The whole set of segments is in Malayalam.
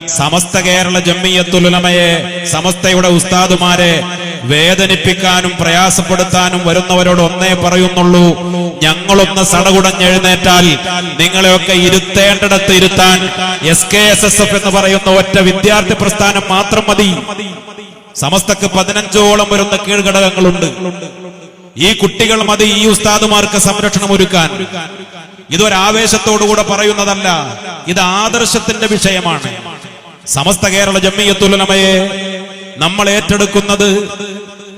സമസ്ത കേരള ജംഇയ്യത്തുൽ ഉലമയെ, സമസ്തയുടെ ഉസ്താദുമാരെ വേദനിപ്പിക്കാനും പ്രയാസപ്പെടുത്താനും വരുന്നവരോട് ഒന്നേ പറയുന്നുള്ളൂ, ഞങ്ങളൊന്ന് സടകുടഞ്ഞെഴുന്നേറ്റാൽ നിങ്ങളെയൊക്കെ ഇരുത്തേണ്ടിടത്ത് ഇരുത്താൻ SKSSF എന്ന് പറയുന്ന ഒറ്റ വിദ്യാർത്ഥി പ്രസ്ഥാനം മാത്രം മതി. സമസ്തക്ക് 15ഓളം വരുന്ന കീഴ്ഘടകങ്ങളുണ്ട്. ഈ കുട്ടികൾ മതി ഈ ഉസ്താദുമാർക്ക് സംരക്ഷണം ഒരുക്കാൻ. ഇതൊരാവേശത്തോടുകൂടെ പറയുന്നതല്ല, ഇത് ആദർശത്തിന്റെ വിഷയമാണ്. സമസ്ത കേരള ജംഇയ്യത്തുൽ ഉലമയെ നമ്മൾ ഏറ്റെടുക്കുന്നത്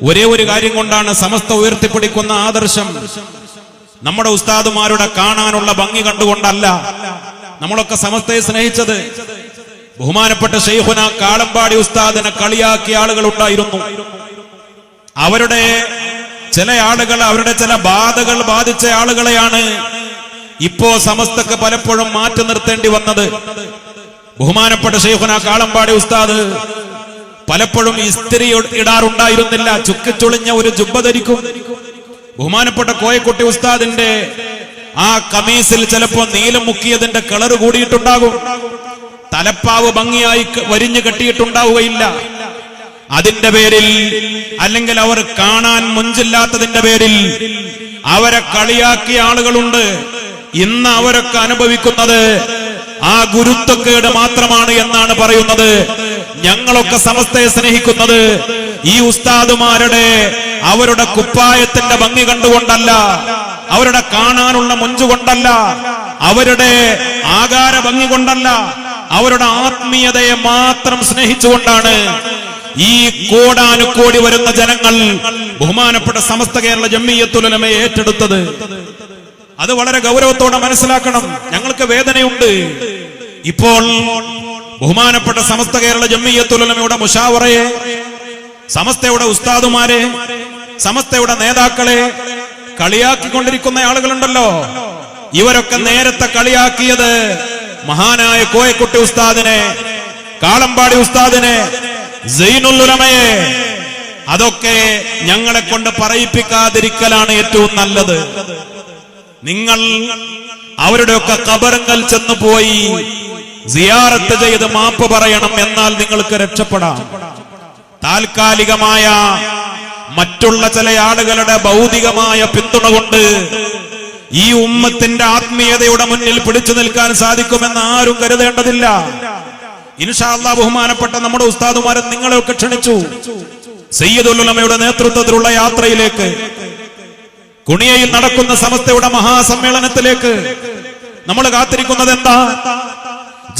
ഒരേ ഒരു കാര്യം കൊണ്ടാണ്. സമസ്ത ഉയർത്തിപ്പിടിക്കുന്ന ആദർശം നമ്മുടെ ഉസ്താദുമാരുടെ കാണാനുള്ള ഭംഗി കണ്ടുകൊണ്ടല്ല. നമ്മളൊക്കെ സമസ്തയെ സ്നേഹിച്ചത് ബഹുമാനപ്പെട്ട ശൈഖുന കാളമ്പാടി ഉസ്താദിനെ കളിയാക്കിയ ആളുകൾ ഉണ്ടായിരുന്നു. അവരുടെ ചില ആളുകൾ, അവരുടെ ചില ബാധകൾ ബാധിച്ച ആളുകളെയാണ് ഇപ്പോ സമസ്തക്ക് പലപ്പോഴും മാറ്റി നിർത്തേണ്ടി വന്നത്. ബഹുമാനപ്പെട്ട ശൈഖുന കാളമ്പാടി ഉസ്താദ് പലപ്പോഴും ഇസ്തിരി ഇടാറുണ്ടായിരുന്നില്ല, ചുക്കിച്ചുളിഞ്ഞ ഒരു ജുബ്ബ ധരിക്കും. ബഹുമാനപ്പെട്ട കോയക്കുട്ടി ഉസ്താദിന്റെ ആ കമീസിൽ ചിലപ്പോ നീലം മുക്കിയതിന്റെ കളർ കൂടിയിട്ടുണ്ടാകും. തലപ്പാവ് ഭംഗിയായി വരിഞ്ഞു കെട്ടിയിട്ടുണ്ടാവുകയില്ല. അതിന്റെ പേരിൽ, അല്ലെങ്കിൽ അവർ കാണാൻ മുഞ്ചില്ലാത്തതിന്റെ പേരിൽ അവരെ കളിയാക്കിയ ആളുകളുണ്ട്. ഇന്ന് അവരൊക്കെ അനുഭവിക്കുന്നത് ആ ഗുരുത്വക്കേട് മാത്രമാണ് എന്നാണ് പറയുന്നത്. ഞങ്ങളൊക്കെ സമസ്തയെ സ്നേഹിക്കുന്നത് ഈ ഉസ്താദുമാരുടെ അവരുടെ കുപ്പായത്തിന്റെ ഭംഗി കണ്ടുകൊണ്ടല്ല, അവരുടെ കാണാനുള്ള മൊഞ്ചുകൊണ്ടല്ല, അവരുടെ ആകാര ഭംഗി കൊണ്ടല്ല, അവരുടെ ആത്മീയതയെ മാത്രം സ്നേഹിച്ചുകൊണ്ടാണ് ഈ കോടാനുകോടി വരുന്ന ജനങ്ങൾ ബഹുമാനപ്പെട്ട സമസ്ത കേരള ജംഇയ്യത്തുൽ ഉലമയെ ഏറ്റെടുത്തത്. അത് വളരെ ഗൗരവത്തോടെ മനസ്സിലാക്കണം. ഞങ്ങൾക്ക് വേദനയുണ്ട്. ഇപ്പോൾ ബഹുമാനപ്പെട്ട സമസ്ത കേരള ജംഇയ്യത്തുൽ ഉലമയുടെ മുശാവറയെ, സമസ്തയുടെ ഉസ്താദുമാരെ, സമസ്തയുടെ നേതാക്കളെ കളിയാക്കിക്കൊണ്ടിരിക്കുന്ന ആളുകളുണ്ടല്ലോ. ഇവരൊക്കെ നേരത്തെ കളിയാക്കിയത് മഹാനായ കോയക്കുട്ടി ഉസ്താദിനെ, കാളമ്പാടി ഉസ്താദിനെ, സൈനുൽ ഉലമയെ. അതൊക്കെ ഞങ്ങളെ കൊണ്ട് പറയിപ്പിക്കാതിരിക്കലാണ് ഏറ്റവും നല്ലത്. നിങ്ങൾ അവരുടെയൊക്കെ ഖബറുകൾ ചെന്ന് പോയി സിയാറത്ത് ചെയ്ത് മാപ്പ് പറയണം, എന്നാൽ നിങ്ങൾക്ക് രക്ഷപ്പെടാം. താൽക്കാലികമായ മറ്റുള്ള ചില ആളുകളുടെ ഭൗതികമായ പിന്തുണ കൊണ്ട് ഈ ഉമ്മത്തിന്റെ ആത്മീയതയുടെ മുന്നിൽ പിടിച്ചു നിൽക്കാൻ സാധിക്കുമെന്ന് ആരും കരുതേണ്ടതില്ല. ഇൻഷാ അല്ലാഹ് ബഹുമാനപ്പെട്ട നമ്മുടെ ഉസ്താദുമാരെ നിങ്ങളെയൊക്കെ ക്ഷണിച്ചു സയ്യിദുൽ ഉലമയുടെ നേതൃത്വത്തിലുള്ള യാത്രയിലേക്ക്, കുണിയയിൽ നടക്കുന്ന സമസ്തയുടെ മഹാസമ്മേളനത്തിലേക്ക്. നമ്മൾ കാത്തിരിക്കുന്നത് എന്താ?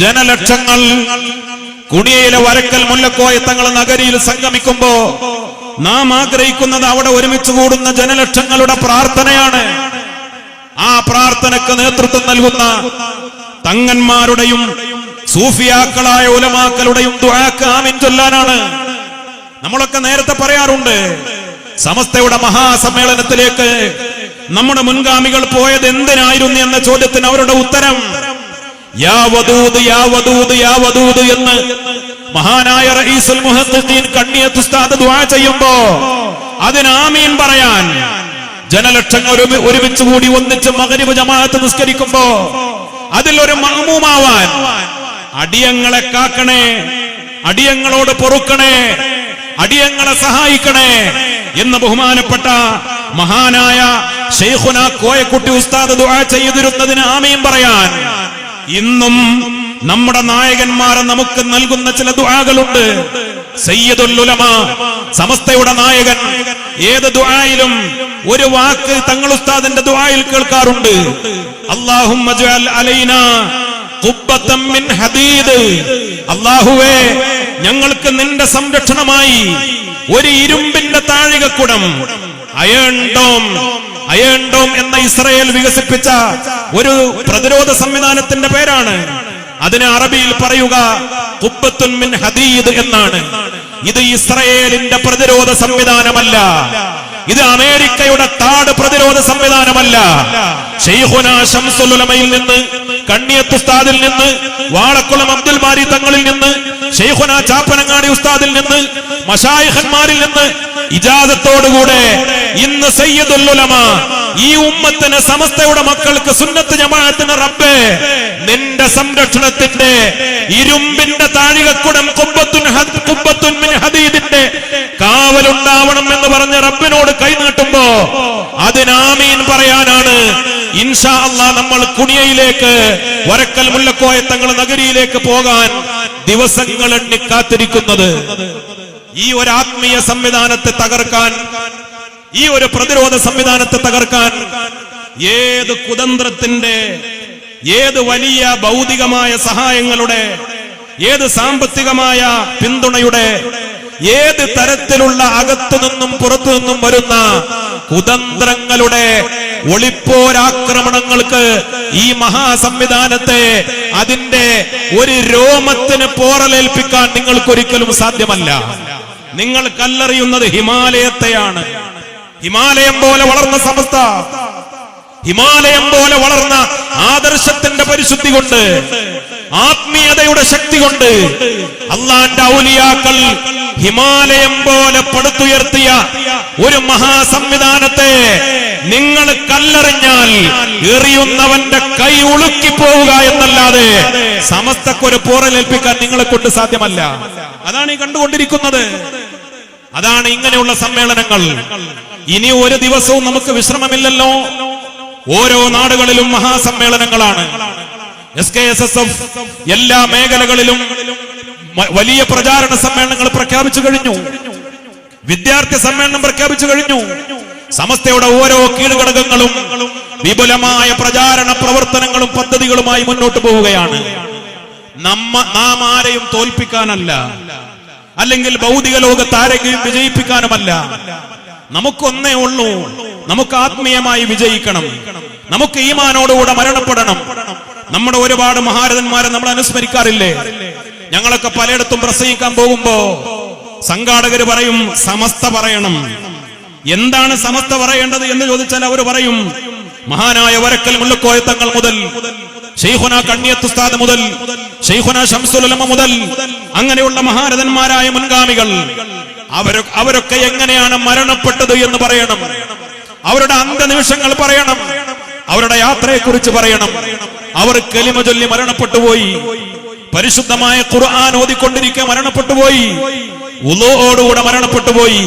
ജനലക്ഷങ്ങൾ കുണിയയിലെ വരക്കൽ മുല്ലക്കോയ തങ്ങൾ നഗരിയിൽ സംഗമിക്കുമ്പോ നാം ആഗ്രഹിക്കുന്നത് അവിടെ ഒരുമിച്ച് കൂടുന്ന ജനലക്ഷങ്ങളുടെ പ്രാർത്ഥനയാണ്. ആ പ്രാർത്ഥനയ്ക്ക് നേതൃത്വം നൽകുന്ന തങ്ങന്മാരുടെയും സൂഫിയാക്കളായ ഉലമാക്കളുടെയും ദുആക്ക് ആമീൻ ചൊല്ലാനാണ്. നമ്മളൊക്കെ നേരത്തെ പറയാറുണ്ട്, സമസ്തയുടെ മഹാസമ്മേളനത്തിലേക്ക് നമ്മുടെ മുൻഗാമികൾ പോയത് എന്തിനായിരുന്നു എന്ന ചോദ്യത്തിന് അവരുടെ ഉത്തരം യാ വദൂദ് യാ വദൂദ് യാ വദൂദ് എന്ന് മഹാനായ റഈസുൽ മുഹദ്ദിഖീൻ കണ്ണിയത്ത് ഉസ്താദ് ദുആ ചെയ്യുമ്പോ അതിന് ആമീൻ പറയാൻ ജനലക്ഷങ്ങൾ ഒരുമിച്ച് കൂടി ഒന്നിച്ച് മഗ്രിബ് ജമാഅത്ത് നിസ്കരിക്കുമ്പോ അതിലൊരു മഅ്മൂമാവാൻ അടിയങ്ങളെ കാക്കണേ, അടിയങ്ങളോട് പൊറുക്കണേ, അടിയങ്ങളെ സഹായിക്കണേ എന്ന് ബഹുമാനപ്പെട്ട മഹാനായ ശൈഖുന കോയക്കുട്ടി ഉസ്താദ് ദുആ ചെയ്തിരുന്നതിന് ആമീൻ പറയാൻ ഇന്നും നമ്മുടെ നായകന്മാർ നമുക്ക് നൽകുന്ന ചില ദുആകളുണ്ട്. സയ്യിദുൽ ഉലമ, സമസ്തയുടെ നായകൻ, ഏത് ദുആയിലും ഒരു വാക്ക് തങ്ങൾ ഉസ്താദിന്റെ ദുആയിൽ കേൾക്കാറുണ്ട്. അല്ലാഹുമ്മ ജഅൽ അലൈനാ ഖുബ്ബത്തൻ മിൻ ഹദീദ്. അല്ലാഹുവേ, ഞങ്ങൾക്ക് നിന്റെ സംരക്ഷണമായി ഒരു ഇരുമ്പിന്റെ താഴികക്കുടം, അയൺ ഡോം എന്ന ഇസ്രായേൽ വികസിപ്പിച്ച ഒരു പ്രതിരോധ സംവിധാനത്തിന്റെ പേരാണ്. അതിന് അറബിയിൽ പറയുക ഖുബ്ബത്തുൻ മിൻ ഹദീദ് എന്നാണ്. ഇത് ഇസ്രായേലിന്റെ പ്രതിരോധ സംവിധാനമല്ല, ഇത് അമേരിക്കയുടെ താട് പ്രതിരോധ സംവിധാനമല്ല. ശൈഖുന ശംസുൽ ഉലമയിൽ നിന്ന്, കണ്ണിയത്ത് ഉസ്താദിൽ നിന്ന്, വാളക്കുളം അബ്ദുൽ ബാരി തങ്ങളിൽ നിന്ന്, ശൈഖുന ചാപ്പനങ്ങാടി ഉസ്താദിൽ നിന്ന്, മശായിഖന്മാരിൽ നിന്ന് ഇജാസത്തോടുകൂടെ ഇന്ന് സയ്യിദുൽ ഉലമ ഈ ഉമ്മത്തിന്, സമസ്തയുടെ മക്കൾക്ക്, സുന്നത്ത് ജമാഅത്തിന് റബ്ബേ നിന്റെ സംരക്ഷണത്തിന്റെ ഇരുമ്പിന്റെ താഴികക്കുടം ഖുബ്ബത്തുൻ മിൻ ഹദീദിന്റെ കാവലുണ്ടാവണം എന്ന് പറഞ്ഞ് റബ്ബിനോട് കൈനീട്ടുമ്പോ അതിനാമീൻ പറയാനാണ് ഇൻഷാ അല്ലാഹ് നമ്മൾ കുണിയയിലേക്ക്, വരക്കൽ മുല്ലക്കോയ തങ്ങൾ നഗരിയിലേക്ക് പോകാൻ ദിവസങ്ങൾ എണ്ണി കാത്തിരിക്കുന്നത്. ഈ ഒരു ആത്മീയ സംവിധാനത്തെ തകർക്കാൻ, ഈ ഒരു പ്രതിരോധ സംവിധാനത്തെ തകർക്കാൻ ഏത് കുതന്ത്രത്തിന്റെ, ഏത് വലിയ ഭൗതികമായ സഹായങ്ങളുടെ, ഏത് സാമ്പത്തികമായ പിന്തുണയുടെ, ഏത് തരത്തിലുള്ള അകത്തു നിന്നും പുറത്തു നിന്നും വരുന്ന കുതന്ത്രങ്ങളുടെ ഒളിപ്പോരാക്രമണങ്ങൾക്ക് ഈ മഹാസംവിധാനത്തെ, അതിന്റെ ഒരു രോമത്തിന് പോറലേൽപ്പിക്കാൻ നിങ്ങൾക്കൊരിക്കലും സാധ്യമല്ല. നിങ്ങൾ കല്ലെറിയുന്നത് ഹിമാലയത്തെയാണ്. ഹിമാലയം പോലെ വളർന്ന സമസ്ത, ഹിമാലയം പോലെ വളർന്ന ആദർശത്തിന്റെ പരിശുദ്ധി കൊണ്ട്, ആത്മീയതയുടെ ശക്തി കൊണ്ട് അള്ളാന്റെ ഔലിയാക്കൾ ഹിമാലയം പോലെ പടുത്തുയർത്തിയ ഒരു മഹാസംവിധാനത്തെ നിങ്ങൾ കല്ലെറിഞ്ഞാൽ എറിയുന്നവന്റെ കൈ ഉളുക്കിപ്പോവുക എന്നല്ലാതെ സമസ്തക്കൊരു പോറലേൽപ്പിക്കാൻ നിങ്ങളെ കൊണ്ട് സാധ്യമല്ല. അതാണ് ഈ കണ്ടുകൊണ്ടിരിക്കുന്നത്. അതാണ് ഇങ്ങനെയുള്ള സമ്മേളനങ്ങൾ. ഇനി ഒരു ദിവസവും നമുക്ക് വിശ്രമമില്ലല്ലോ. ഓരോ നാടുകളിലും മഹാസമ്മേളനങ്ങളാണ്. SKSSF എല്ലാ മേഖലകളിലും വലിയ പ്രചാരണ സമ്മേളനങ്ങൾ പ്രഖ്യാപിച്ചു കഴിഞ്ഞു. വിദ്യാർത്ഥി സമ്മേളനം പ്രഖ്യാപിച്ചു കഴിഞ്ഞു. സമസ്തയുടെ ഓരോ കീഴ്ഘടകങ്ങളും വിപുലമായ പ്രചാരണ പ്രവർത്തനങ്ങളും പദ്ധതികളുമായി മുന്നോട്ട് പോവുകയാണ്. നാം ആരെയും തോൽപ്പിക്കാനല്ല, അല്ലെങ്കിൽ ഭൗതിക ലോകത്ത് ആരെങ്കിലും വിജയിപ്പിക്കാനുമല്ല. നമുക്കൊന്നേ ഉള്ളൂ, നമുക്ക് ആത്മീയമായി വിജയിക്കണം. നമുക്ക് ഈമാനോടുകൂടെ മരണപ്പെടണം. നമ്മുടെ ഒരുപാട് മഹാരഥന്മാരെ നമ്മൾ അനുസ്മരിക്കാറില്ലേ? ഞങ്ങളൊക്കെ പലയിടത്തും പ്രസംഗിക്കാൻ പോകുമ്പോ സംഘാടകര് പറയും സമസ്ത പറയണം. എന്താണ് സമസ്ത പറയേണ്ടത് എന്ന് ചോദിച്ചാൽ അവർ പറയും മഹാനായ വരക്കൽ മുല്ലക്കോയ തങ്ങൾ മുതൽ, ശൈഖുന കണ്ണിയത്ത് ഉസ്താദ് മുതൽ, ശൈഖുന ശംസുൽ ഉലമ മുതൽ, അങ്ങനെയുള്ള മഹാരഥന്മാരായ മുൻഗാമികൾ അവരൊക്കെ എങ്ങനെയാണ് മരണപ്പെട്ടത് എന്ന് പറയണം. അവരുടെ അന്ത്യനിമിഷങ്ങൾ പറയണം. അവരുടെ യാത്രയെക്കുറിച്ച് പറയണം. അവർ കലിമ ചൊല്ലി മരണപ്പെട്ടുപോയി. പരിശുദ്ധമായ ഖുർആൻ ഓതിക്കൊണ്ടിരിക്കെ മരണപ്പെട്ടുപോയി. വുളൂഓടുകൂടെ മരണപ്പെട്ടുപോയി.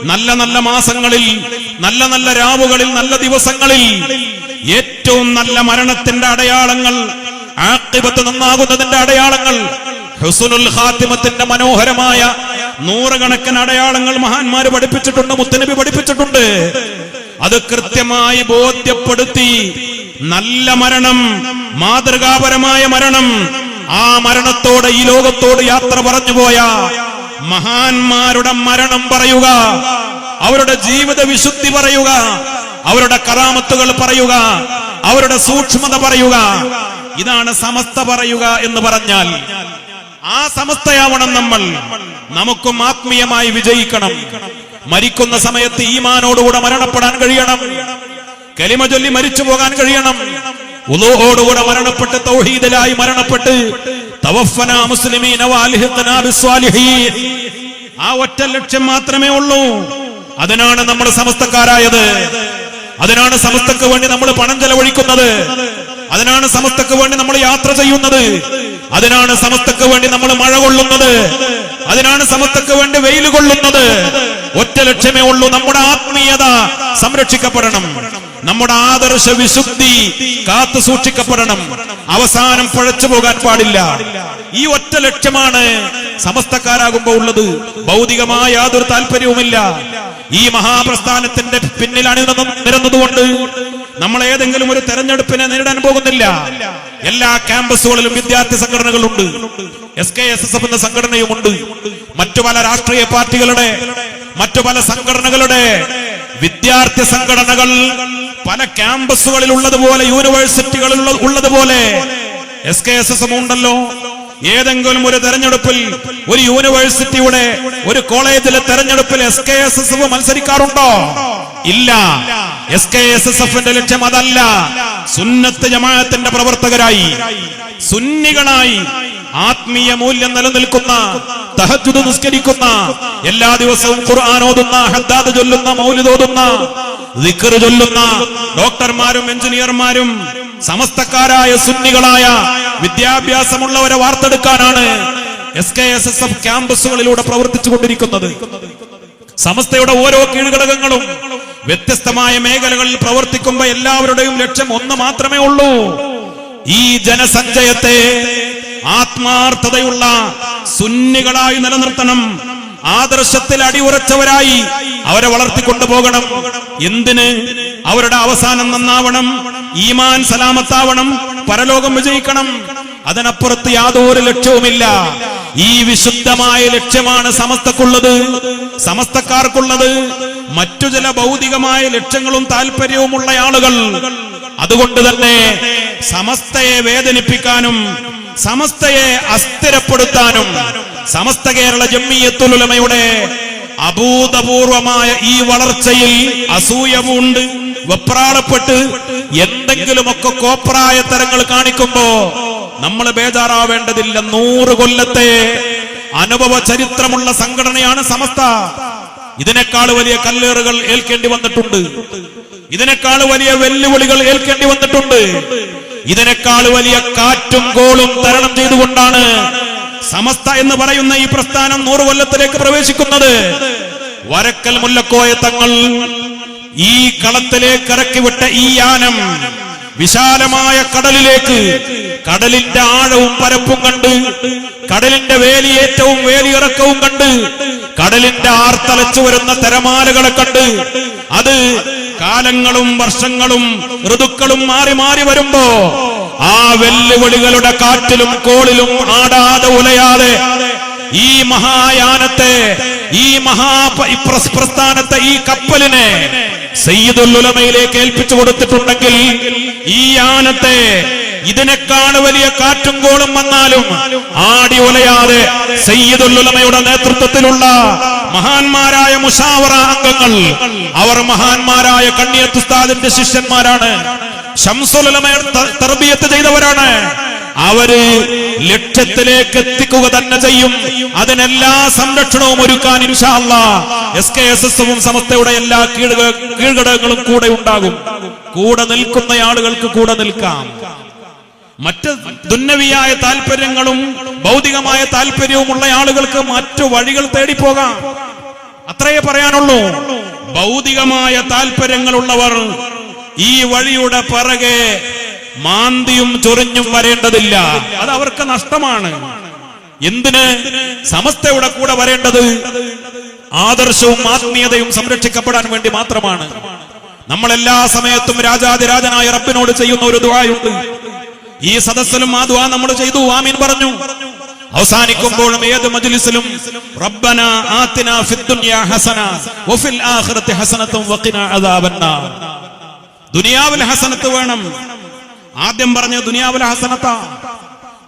നല്ല നല്ല മാസങ്ങളിൽ, നല്ല നല്ല രാവുകളിൽ, നല്ല ദിവസങ്ങളിൽ ഏറ്റവും നല്ല മരണത്തിന്റെ അടയാളങ്ങൾ, ആഖിബത്ത് നന്നാകുന്നതിന്റെ അടയാളങ്ങൾ, ഹുസ്നുൽ ഖാത്തിമത്തിന്റെ മനോഹരമായ നൂറുകണക്കിന് അടയാളങ്ങൾ മഹാന്മാര് പഠിപ്പിച്ചിട്ടുണ്ട്, മുത്തനബി പഠിപ്പിച്ചിട്ടുണ്ട്. അത് കൃത്യമായി ബോധ്യപ്പെടുത്തി നല്ല മരണം, മാതൃകാപരമായ മരണം, ആ മരണത്തോടെ ഈ ലോകത്തോട് യാത്ര പറഞ്ഞുപോയ മഹാന്മാരുടെ മരണം പറയുക, അവരുടെ ജീവിത വിശുദ്ധി പറയുക, അവരുടെ കറാമത്തുകൾ പറയുക, അവരുടെ സൂക്ഷ്മത പറയുക. ഇതാണ് സമസ്ത പറയുക എന്ന് പറഞ്ഞാൽ. ആ സമസ്തയാവണം നമ്മൾ. നമുക്കും ആത്മീയമായി വിജയിക്കണം. മരിക്കുന്ന സമയത്ത് ഈമാനോടുകൂടെ മരണപ്പെടാൻ കഴിയണം. കലിമ ചൊല്ലി മരിച്ചു പോകാൻ കഴിയണം. വുളൂഓടുകൂടെ മരണപ്പെട്ട് തൗഹീദിലായി മരണപ്പെട്ട് തവഫനാ മുസ്ലിമീന വഅൽഹിഖ്നാ ബിസ്സാലിഹീൻ, ആ ഒറ്റ ലക്ഷ്യം മാത്രമേ ഉള്ളൂ. അതിനാണ് നമ്മൾ സമസ്തക്കാരായത്. അതിനാണ് സമസ്തക്ക് വേണ്ടി നമ്മൾ പണം ചെലവഴിക്കുന്നത്. അതിനാണ് സമസ്തക്ക് വേണ്ടി നമ്മൾ യാത്ര ചെയ്യുന്നത്. അതിനാണ് സമസ്തക്ക് വേണ്ടി നമ്മൾ മഴ കൊള്ളുന്നത്. അതിനാണ് സമസ്തക്ക് വേണ്ടി വെയിൽ കൊള്ളുന്നത്. ഒറ്റ ലക്ഷ്യമേ ഉള്ളൂ, നമ്മുടെ ആത്മീയത സംരക്ഷിക്കപ്പെടണം. നമ്മുടെ ആദർശ വിശുദ്ധി കാത്തു സൂക്ഷിക്കപ്പെടണം. അവസാനം പഴച്ചു പോകാൻ പാടില്ല. ഈ ഒറ്റ ലക്ഷ്യമാണ് സമസ്തക്കാരാകുമ്പോ ഉള്ളത്. ഭൗതികമായ യാതൊരു താല്പര്യവുമില്ല. ഈ മഹാപ്രസ്ഥാനത്തിന്റെ പിന്നിൽ അണിനിരന്നതുകൊണ്ട് നമ്മൾ ഏതെങ്കിലും ഒരു തെരഞ്ഞെടുപ്പിനെ നേരിടാൻ പോകുന്നില്ല. എല്ലാ ക്യാമ്പസുകളിലും വിദ്യാർത്ഥി സംഘടനകളുണ്ട്. SKSSF എന്ന സംഘടനയുമുണ്ട്. മറ്റു പല രാഷ്ട്രീയ പാർട്ടികളുടെ, മറ്റു പല സംഘടനകളുടെ വിദ്യാർത്ഥി സംഘടനകൾ പല ക്യാമ്പസുകളിൽ ഉള്ളതുപോലെ, യൂണിവേഴ്സിറ്റികളിൽ ഉള്ളതുപോലെ SKSSF ഉണ്ടല്ലോ. ഏതെങ്കിലും ഒരു തെരഞ്ഞെടുപ്പിൽ, ഒരു യൂണിവേഴ്സിറ്റിയുടെ, ഒരു കോളേജിലെ തെരഞ്ഞെടുപ്പിൽ SKSSF മത്സരിക്കാറുണ്ടോ? ഇല്ല. SKSSFന്റെ ലക്ഷ്യം അതല്ല. സുന്നത്ത് ജമാഅത്തിന്റെ പ്രവർത്തകരായി, സുന്നികളായി, ആത്മീയ മൂല്യം നിലനിൽക്കുന്ന, തഹജ്ജുദ് നിസ്കരിക്കുന്ന, എല്ലാ ദിവസവും ഖുർആൻ ഓതുന്ന, ഹദ്ദാദ് ചൊല്ലുന്ന, മൗലിദ് ഓതുന്ന, ദിക്ർ ചൊല്ലുന്ന ഡോക്ടർമാരും എഞ്ചിനീയർമാരും സമസ്തക്കാരായ സുന്നികളായ വിദ്യാഭ്യാസമുള്ളവരെ വാർത്തെടുക്കാനാണ് SKSSF ക്യാമ്പസുകളിലൂടെ പ്രവർത്തിച്ചു കൊണ്ടിരിക്കുന്നത്. സമസ്തയുടെ ഓരോ കീഴ്ഘടകങ്ങളും വ്യത്യസ്തമായ മേഖലകളിൽ പ്രവർത്തിക്കുമ്പോൾ എല്ലാവരുടെയും ലക്ഷ്യം ഒന്ന് മാത്രമേ ഉള്ളൂ: ഈ ജനസഞ്ചയത്തെ ആത്മാർത്ഥതയുള്ള സുന്നികളായി നിലനിർത്തണം, ആദർശത്തിൽ അടിയുറച്ചവരായി അവരെ വളർത്തിക്കൊണ്ടുപോകണം. എന്തിന്? അവരുടെ അവസാനം നന്നാവണം, ഈമാൻ സലാമത്താവണം, പരലോകം വിജയിക്കണം. അതിനപ്പുറത്ത് യാതൊരു ലക്ഷ്യവുമില്ല. ഈ വിശുദ്ധമായ ലക്ഷ്യമാണ് സമസ്തക്കുള്ളത്, സമസ്തക്കാർക്കുള്ളത്. മറ്റു ചില ഭൗതികമായ ലക്ഷ്യങ്ങളും താല്പര്യവുമുള്ള ആളുകൾ അതുകൊണ്ട് തന്നെ സമസ്തയെ വേദനിപ്പിക്കാനും സമസ്തയെ അസ്ഥിരപ്പെടുത്താനും സമസ്ത കേരള ജംഇയ്യത്തുൽ ഉലമയുടെ അഭൂതപൂർവമായ ഈ വളർച്ചയിൽ അസൂയവുണ്ട്, വെപ്രാളപ്പെട്ട് എന്തെങ്കിലുമൊക്കെ കോപ്രായത്തരങ്ങൾ കാണിക്കുമ്പോ നമ്മൾ ബേജാറാവേണ്ടതില്ല. 100 കൊല്ലത്തെ അനുഭവ ചരിത്രമുള്ള സംഘടനയാണ് സമസ്ത. ഇതിനേക്കാൾ വലിയ കല്ലേറുകൾ ഏൽക്കേണ്ടി വന്നിട്ടുണ്ട്, ഇതിനേക്കാൾ വലിയ വെല്ലുവിളികൾ ഏൽക്കേണ്ടി വന്നിട്ടുണ്ട്. ഇതിനേക്കാൾ വലിയ കാറ്റും കോളും തരണം ചെയ്തുകൊണ്ടാണ് സമസ്ത എന്ന് പറയുന്ന ഈ പ്രസ്ഥാനം 100 കൊല്ലത്തിലേക്ക് പ്രവേശിക്കുന്നത്. വരക്കൽ മുല്ലക്കോയ തങ്ങൾ ഈ കളത്തിലേക്ക് ഇറക്കിവിട്ട ഈ യാനം വിശാലമായ കടലിലേക്ക്, കടലിന്റെ ആഴവും പരപ്പും കണ്ട്, കടലിന്റെ വേലിയേറ്റവും വേലിയിറക്കവും കണ്ട്, കടലിന്റെ ആർത്തലച്ചു വരുന്ന തിരമാലകളെ കണ്ട്, അത് കാലങ്ങളും വർഷങ്ങളും ഋതുക്കളും മാറി മാറി വരുമ്പോ ആ വെല്ലുവിളികളുടെ കാറ്റിലും കോളിലും ആടാതെ ഉലയാതെ ഈ മഹായാനത്തെ, ഈ പ്രസ്ഥാനത്തെ, ഈ കപ്പലിനെ സയ്യിദുൽ ഉലമയിലേക്ക് ഏൽപ്പിച്ചു കൊടുത്തിട്ടുണ്ടെങ്കിൽ ഈ യാനത്തെ ഇതിനേക്കാൾ വലിയ കാറ്റും കോളും വന്നാലും ആടി ഉലയാതെ സയ്യിദുൽ ഉലമയുടെ നേതൃത്വത്തിലുള്ള മഹാന്മാരായ മുശാവറ അംഗങ്ങൾ, അവർ മഹാന്മാരായ കണ്ണിയത്ത് ഉസ്താദിന്റെ ശിഷ്യന്മാരാണ്, ശംസുൽ ഉലമയെ തർബിയത്ത് ചെയ്തവരാണ്. അവര് ലക്ഷ്യത്തിലേക്ക് എത്തിക്കുക തന്നെ ചെയ്യും. അതിനെല്ലാ സംരക്ഷണവും ഒരുക്കാൻ ഇൻഷാ അല്ലാഹ് SKSSFും സമസ്തയുടെ എല്ലാ കീഴ്ഘടകങ്ങളും കൂടെ ഉണ്ടാകും. കൂടെ നിൽക്കുന്ന ആളുകൾക്ക് കൂടെ നിൽക്കാം. മറ്റ് ദുന്യവിയായ താല്പര്യങ്ങളും ഭൗതികമായ താല്പര്യവുമുള്ള ആളുകൾക്ക് മറ്റു വഴികൾ തേടിപ്പോകാം. അത്രയേ പറയാനുള്ളൂ. ഭൗതികമായ താല്പര്യങ്ങളുള്ളവർ ഈ വഴിയുടെ പിറകെ മാന്തിയും ചൊറിഞ്ഞും വരേണ്ടതില്ല. അത് അവർക്ക് നഷ്ടമാണ്. എന്തിന്? സമസ്തയുടെ കൂടെ വരേണ്ടത് ആദർശവും ആത്മീയതയും സംരക്ഷിക്കപ്പെടാൻ വേണ്ടി മാത്രമാണ്. നമ്മൾ എല്ലാ സമയത്തും രാജാതിരാജനായ റബ്ബിനോട് ചെയ്യുന്ന ഒരു ദുആയുണ്ട്. ഈ സദസ്സിലും ആ ദുആ നമ്മൾ ചെയ്തു, ആമീൻ പറഞ്ഞു. അവസാനിക്കുമ്പോഴും ഏത് മജ്ലിസിലും റബ്ബന ആതിനാ ഫിദ്ദുനിയാ ഹസന വഫിൽ ആഖിറതി ഹസനതും വഖിനാ അദാബന്നാർ. ദുനിയാവിൽ ഹസനത്ത് വേണം. ആദ്യം പറഞ്ഞ ദുനിയാവിലെ ഹസനത്താ.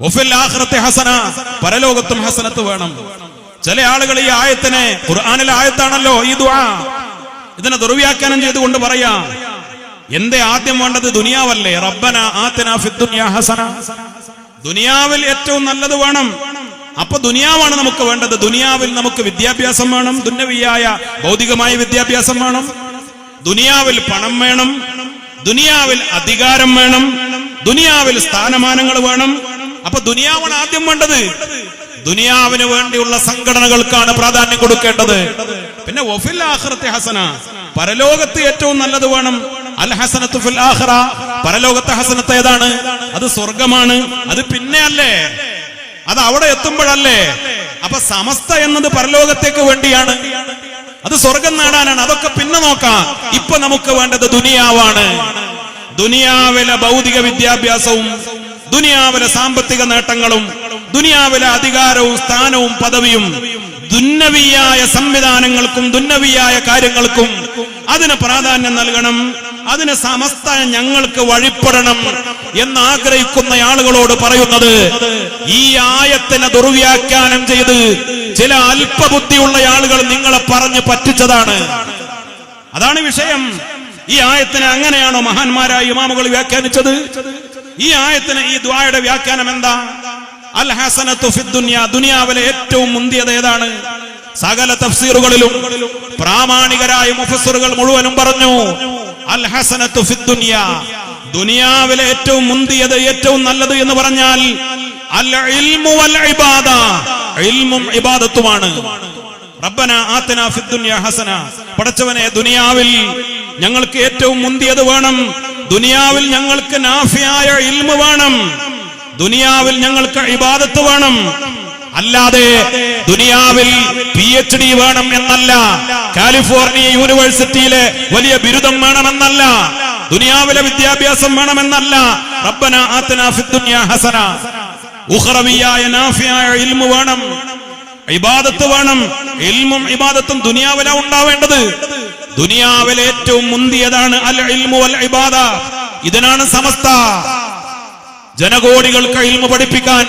വഫിൽ ആഖിറതി ഹസന, പരലോകത്തും ഹസനത്ത് വേണം. ചില ആളുകൾ ഈ ആയത്തിനെ, ഖുർആനിലെ ആയത്താണല്ലോ ഈ ദുആ, ഇതിനെ ദുർവ്യാഖ്യാനം ചെയ്തുകൊണ്ട് പറയാ, എന്തേ ആദ്യം വേണ്ടത് ദുനിയാവല്ലേ? റബ്ബന ആതിനാ ഫിദ്ദുനിയാ ഹസന, ദുനിയാവിൽ ഏറ്റവും നല്ലത് വേണം. അപ്പൊ ദുനിയാവാണ് നമുക്ക് വേണ്ടത്. ദുനിയാവിൽ നമുക്ക് വിദ്യാഭ്യാസം വേണം, ദുന്യവിയായ ഭൗതികമായ വിദ്യാഭ്യാസം വേണം, ദുനിയാവിൽ പണം വേണം, ദുനിയാവിൽ അധികാരം വേണം, ദുനിയാവിൽ സ്ഥാനമാനങ്ങൾ വേണം. അപ്പൊ ദുനിയാവാണ് ആദ്യം വേണ്ടത്. ദുനിയാവിന് വേണ്ടിയുള്ള സംഘടനകൾക്കാണ് പ്രാധാന്യം കൊടുക്കേണ്ടത്. പിന്നെ വഫിൽ ആഖിറതി ഹസന, പരലോകത്ത് ഏറ്റവും നല്ലത് വേണം. അൽ ഹസനത്തു ഫിൽ ആഖിറ, പരലോകത്തെ ഹസനത്ത് ഏതാണ്? അത് സ്വർഗമാണ്. അത് പിന്നെ അല്ലേ, അത് അവിടെ എത്തുമ്പോഴല്ലേ. അപ്പൊ സമസ്ത എന്നത് പരലോകത്തേക്ക് വേണ്ടിയാണ്, അത് സ്വർഗം നേടാനാണ്. അതൊക്കെ പിന്നെ നോക്കാം. ഇപ്പൊ നമുക്ക് വേണ്ടത് ദുനിയാവാണ്. ദുനിയാവിലെ ഭൗതിക വിദ്യാഭ്യാസവും ദുനിയാവിലെ സാമ്പത്തിക നേട്ടങ്ങളും ദുനിയാവിലെ അധികാരവും സ്ഥാനവും പദവിയും ദുന്യവിയായ സംവിധാനങ്ങൾക്കും ദുന്യവിയായ കാര്യങ്ങൾക്കും അതിന് പ്രാധാന്യം നൽകണം, അതിന് സമസ്ത ഞങ്ങൾക്ക് വഴിപ്പെടണം എന്നാഗ്രഹിക്കുന്ന ആളുകളോട് പറയുന്നത്, ഈ ആയത്തിനെ ദുർവ്യാഖ്യാനം ചെയ്ത് ചില അല്പബുദ്ധിയുള്ള ആളുകൾ നിങ്ങളെ പറഞ്ഞു പറ്റിച്ചതാണ്. അതാണ് വിഷയം. ഈ ആയത്തിനെ അങ്ങനെയാണോ മഹാന്മാരായ ഇമാമുകൾ വ്യാഖ്യാനിച്ചത്? ഈ ആയത്തിന്, ഈ ദുആയുടെ വ്യാഖ്യാനം എന്താ? അൽ ഹസനത്തു ഫിദ് ദുനിയ, ദുനിയാവിലെ ഏറ്റവും മുന്തിയത് ഏതാണ്? സകല തഫ്സീറുകളിലും പ്രാമാണികരായ മുഫസ്സിറുകൾ മുഴുവനും പറഞ്ഞു അൽ ഹസനത്തു ഫിദ് ദുനിയ, ദുനിയാവിലെ ഏറ്റവും മുന്തിയത്, ഏറ്റവും നല്ലത് എന്ന് പറഞ്ഞാൽ അൽ ഇൽമു വൽ ഇബാദ, ഇൽമും ഇബാദത്തുമാണ്. റബ്ബന ആതിനാ ഫിദ് ദുനിയ ഹസന, പടച്ചവനെ ദുനിയാവിൽ ഞങ്ങൾക്ക് ഏറ്റവും മുന്തിയത് വേണം, ദുനിയാവിൽ ഞങ്ങൾക്ക് നാഫിയായ ഇൽമു വേണം, ദുനിയാവിൽ ഞങ്ങൾക്ക് ഇബാദത്ത് വേണം. അല്ലാതെ ദുനിയാവിൽ PhD വേണം എന്നല്ല, കാലിഫോർണിയ യൂണിവേഴ്സിറ്റിയിലെ വലിയ ബിരുദം വേണമെന്നല്ല, ദുനിയാവിലെ വിദ്യാഭ്യാസം വേണമെന്നല്ല. റബ്ബന ആതിനാ ഫിദ് ദുനിയ ഹസന, ഉഖറവിയായ നാഫിയായ ഇൽമു വേണം, ഇബാദത്ത് വേണം. ഇൽമും ഇബാദത്തും ദുനിയാവിലാ ഉണ്ടാവേണ്ടത്. ദുനിയാവിലെ ഏറ്റവും മുന്തിയതാണ് അൽ ഇൽമു വൽ ഇബാദ. ഇതിനാണ് സമസ്ത ജനകോടികൾക്ക് ഇൽമു പഠിപ്പിക്കാൻ.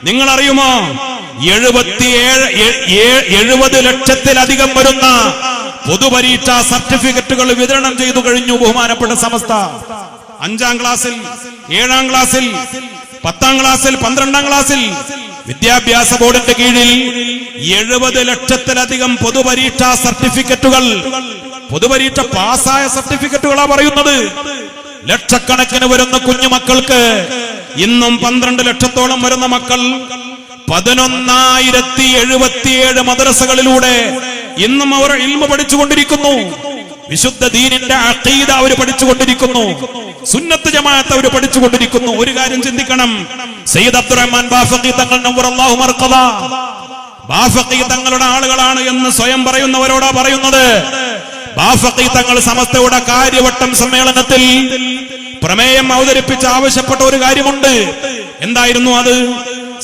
നിങ്ങൾ അറിയുമോ, 70 ലക്ഷത്തിലധികം വരുന്ന പൊതുപരീക്ഷാ സർട്ടിഫിക്കറ്റുകൾ വിതരണം ചെയ്തു കഴിഞ്ഞു ബഹുമാനപ്പെട്ട സമസ്ത. 5ാം ക്ലാസ്സിൽ, 7ാം ക്ലാസ്സിൽ, 10ാം ക്ലാസ്സിൽ, 12ാം ക്ലാസ്സിൽ വിദ്യാഭ്യാസ ബോർഡിന്റെ കീഴിൽ 70 ലക്ഷത്തിലധികം പൊതുപരീക്ഷാ സർട്ടിഫിക്കറ്റുകൾ, പൊതുപരീക്ഷ പാസ്സായ സർട്ടിഫിക്കറ്റുകളാ പറയുന്നത്. ലക്ഷക്കണക്കിന് വരുന്ന കുഞ്ഞുമക്കൾക്ക്, ഇന്നും 12 ലക്ഷത്തോളം വരുന്ന മക്കൾ 11,077 മദ്രസകളിലൂടെ ഇന്നും അവർ ഇൽമു പഠിച്ചുകൊണ്ടിരിക്കുന്നു. വിശുദ്ധ ദീനിന്റെ അഖീദ അവർ പഠിച്ചുകൊണ്ടിരിക്കുന്നു, സുന്നത്ത് ജമാഅത്ത് അവർ പഠിച്ചുകൊണ്ടിരിക്കുന്നു. ഒരു കാര്യം ചിന്തിക്കണം, സയ്യിദ് അബ്ദുറഹ്മാൻ ബാഫഖി തങ്ങൾ നവ്വറല്ലാഹു മർഖദ, ബാഫഖി തങ്ങളുടെ ആളുകളാണ് എന്ന് സ്വയം പറയുന്നവരോടാ പറയുന്നത്. ബാഫഖി തങ്ങൾ സമസ്തയുടെ കാര്യവട്ടം സമ്മേളനത്തിൽ പ്രമേയം അവതരിപ്പിച്ച് ആവശ്യപ്പെട്ട ഒരു കാര്യമുണ്ട്. എന്തായിരുന്നു അത്?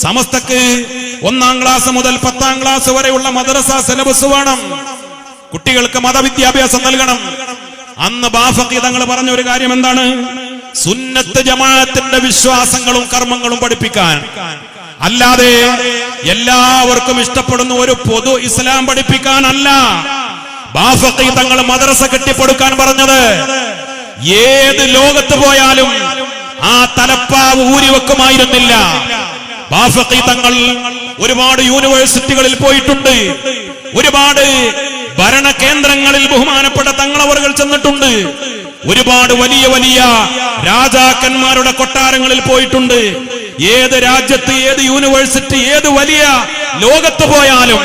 സമസ്തക്ക് 1ാം ക്ലാസ് മുതൽ 10ാം ക്ലാസ് വരെയുള്ള മദ്രസ സിലബസ് വേണം, കുട്ടികൾക്ക് മതവിദ്യാഭ്യാസം നൽകണം. അന്ന് ബാഫഖി തങ്ങൾ പറഞ്ഞ ഒരു കാര്യം എന്താണ്? സുന്നത്ത് ജമാഅത്തിന്റെ വിശ്വാസങ്ങളും കർമ്മങ്ങളും പഠിപ്പിക്കാൻ, അല്ലാതെ എല്ലാവർക്കും ഇഷ്ടപ്പെടുന്ന ഒരു പൊതു ഇസ്ലാം പഠിപ്പിക്കാനല്ല ബാഫഖി തങ്ങൾ മദ്രസ കെട്ടിപ്പടുക്കാൻ പറഞ്ഞത്. ഏത് ലോകത്ത് പോയാലും ആ തലപ്പാവ് ഊരിവെക്കുമായിരുന്നില്ല. ബാഫഖി തങ്ങൾ ഒരുപാട് യൂണിവേഴ്സിറ്റികളിൽ പോയിട്ടുണ്ട്, ഒരുപാട് ഭരണ കേന്ദ്രങ്ങളിൽ ബഹുമാനപ്പെട്ട തങ്ങളവറുകൾ ചെന്നിട്ടുണ്ട്, ഒരുപാട് വലിയ വലിയ രാജാക്കന്മാരുടെ കൊട്ടാരങ്ങളിൽ പോയിട്ടുണ്ട്. ഏത് രാജ്യത്ത്, ഏത് യൂണിവേഴ്സിറ്റി, ഏത് വലിയ ലോകത്ത് പോയാലും